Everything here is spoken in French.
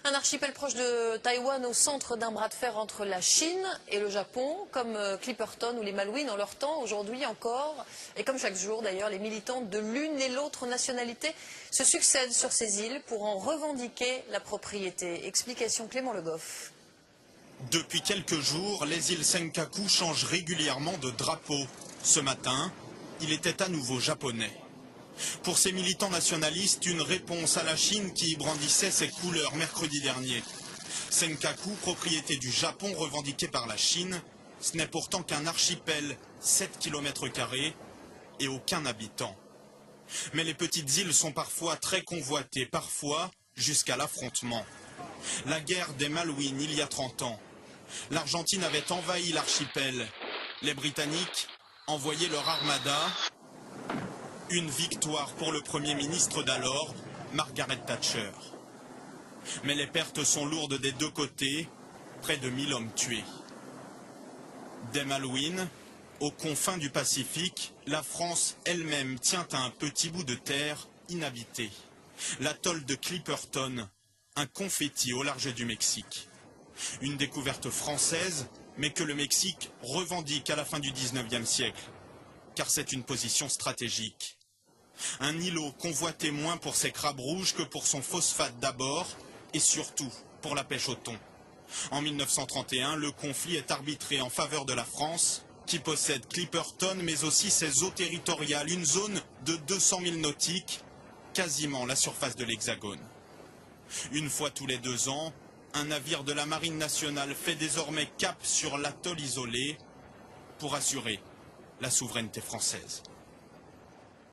Un archipel proche de Taïwan au centre d'un bras de fer entre la Chine et le Japon, comme Clipperton ou les Malouines en leur temps, aujourd'hui encore. Et comme chaque jour d'ailleurs, les militants de l'une et l'autre nationalité se succèdent sur ces îles pour en revendiquer la propriété. Explication Clément Le Goff. Depuis quelques jours, les îles Senkaku changent régulièrement de drapeau. Ce matin, il était à nouveau japonais. Pour ces militants nationalistes, une réponse à la Chine qui brandissait ses couleurs mercredi dernier. Senkaku, propriété du Japon revendiquée par la Chine, ce n'est pourtant qu'un archipel, 7 km² et aucun habitant. Mais les petites îles sont parfois très convoitées, parfois jusqu'à l'affrontement. La guerre des Malouines il y a 30 ans. L'Argentine avait envahi l'archipel. Les Britanniques envoyaient leur armada. Une victoire pour le Premier ministre d'alors, Margaret Thatcher. Mais les pertes sont lourdes des deux côtés, près de 1000 hommes tués. Des Malouines, aux confins du Pacifique, la France elle-même tient à un petit bout de terre inhabité. L'atoll de Clipperton, un confetti au large du Mexique. Une découverte française, mais que le Mexique revendique à la fin du 19e siècle, car c'est une position stratégique. Un îlot convoité moins pour ses crabes rouges que pour son phosphate d'abord, et surtout pour la pêche au thon. En 1931, le conflit est arbitré en faveur de la France, qui possède Clipperton, mais aussi ses eaux territoriales, une zone de 200 000 nautiques, quasiment la surface de l'Hexagone. Une fois tous les 2 ans, un navire de la Marine nationale fait désormais cap sur l'atoll isolé pour assurer la souveraineté française.